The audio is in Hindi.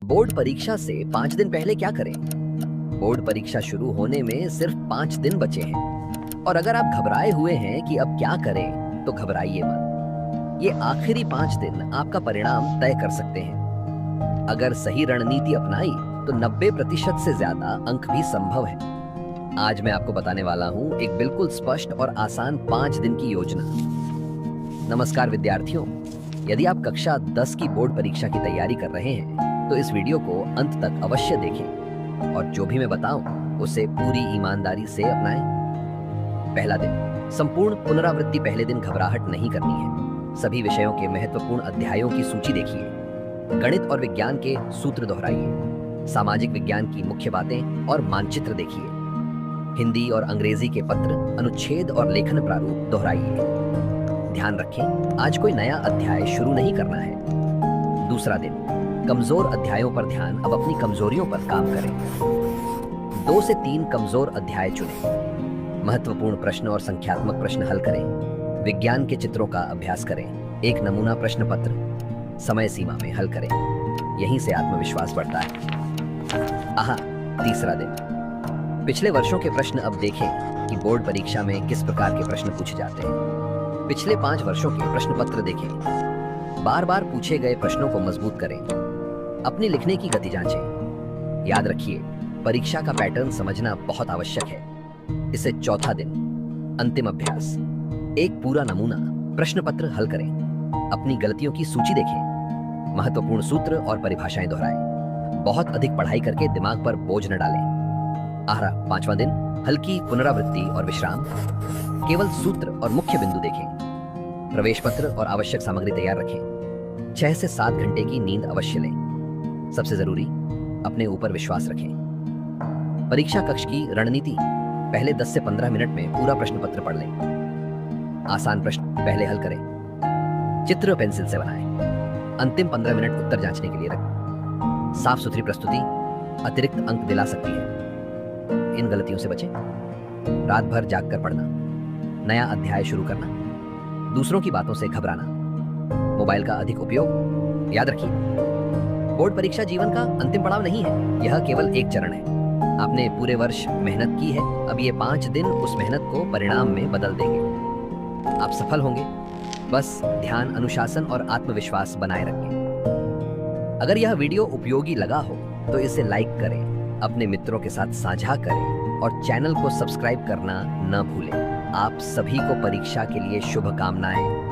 बोर्ड परीक्षा से 5 दिन पहले क्या करें? बोर्ड परीक्षा शुरू होने में सिर्फ 5 दिन बचे हैं और अगर आप घबराए हुए हैं कि अब क्या करें, तो घबराइए मत। ये आखिरी 5 दिन आपका परिणाम तय कर सकते हैं। अगर सही रणनीति अपनाई तो 90% से ज्यादा अंक भी संभव है। आज मैं आपको बताने वाला हूं एक बिल्कुल स्पष्ट और आसान 5 दिन की योजना। नमस्कार विद्यार्थियों, यदि आप कक्षा 10 की बोर्ड परीक्षा की तैयारी कर रहे हैं तो इस वीडियो को अंत तक अवश्य देखें और जो भी मैं बताऊं उसे पूरी ईमानदारी से अपनाएं। पहला दिन, संपूर्ण पुनरावृत्ति। पहले दिन घबराहट नहीं करनी है। सभी विषयों के महत्वपूर्ण अध्यायों की सूची देखिए। गणित और विज्ञान के सूत्र दोहराइए। सामाजिक विज्ञान की मुख्य बातें और मानचित्र देखिए। हिंदी और अंग्रेजी के पत्र, अनुच्छेद और लेखन प्रारूप दोहराइए। ध्यान रखें, आज कोई नया अध्याय शुरू नहीं करना है। दूसरा दिन, कमजोर अध्यायों पर ध्यान। अब अपनी कमजोरियों पर काम करें। 2 से 3 कमजोर अध्याय चुनें। महत्वपूर्ण प्रश्न और संख्यात्मक प्रश्न हल करें। विज्ञान के चित्रों का अभ्यास करें। एक नमूना प्रश्न पत्र समय सीमा में हल करें। यहीं से आत्मविश्वास बढ़ता है। तीसरा दिन, पिछले वर्षों के प्रश्न अब देखें कि बोर्ड परीक्षा में किस प्रकार के प्रश्न पूछे जाते हैं। पिछले 5 वर्षों के प्रश्न पत्र देखें। बार बार पूछे गए प्रश्नों को मजबूत करें। अपनी लिखने की गति जांचें। याद रखिए, परीक्षा का पैटर्न समझना बहुत आवश्यक है। इसे चौथा दिन, अंतिम अभ्यास। एक पूरा नमूना प्रश्न पत्र हल करें। अपनी गलतियों की सूची देखें। महत्वपूर्ण सूत्र और परिभाषाएं दोहराएं। बहुत अधिक पढ़ाई करके दिमाग पर बोझ न डालें। 5वां दिन, हल्की पुनरावृत्ति और विश्राम। केवल सूत्र और मुख्य बिंदु देखें। प्रवेश पत्र और आवश्यक सामग्री तैयार रखें। 6 से 7 घंटे की नींद अवश्य लें। सबसे जरूरी, अपने ऊपर विश्वास रखें। परीक्षा कक्ष की रणनीति। पहले 10 से 15 मिनट में पूरा प्रश्न पत्र पढ़ लें। आसान प्रश्न पहले हल करें। चित्र पेंसिल से बनाएं। अंतिम 15 मिनट उत्तर जांचने के लिए रखें। साफ सुथरी प्रस्तुति अतिरिक्त अंक दिला सकती है। इन गलतियों से बचें। रात भर जागकर पढ़ना। नया अध्याय शुरू करना। दूसरों की बातों से घबराना। मोबाइल का अधिक उपयोग। याद रखिए, बोर्ड परीक्षा जीवन का अंतिम पड़ाव नहीं है, यह केवल एक चरण है। आपने पूरे वर्ष मेहनत की है, अब ये 5 दिन उस मेहनत को परिणाम में बदल देंगे। आप सफल होंगे। बस ध्यान, अनुशासन और आत्मविश्वास बनाए रखें। अगर यह वीडियो उपयोगी लगा हो तो इसे लाइक करें, अपने मित्रों के साथ साझा करें और चैनल को सब्सक्राइब करना न भूलें। आप सभी को परीक्षा के लिए शुभकामनाएं।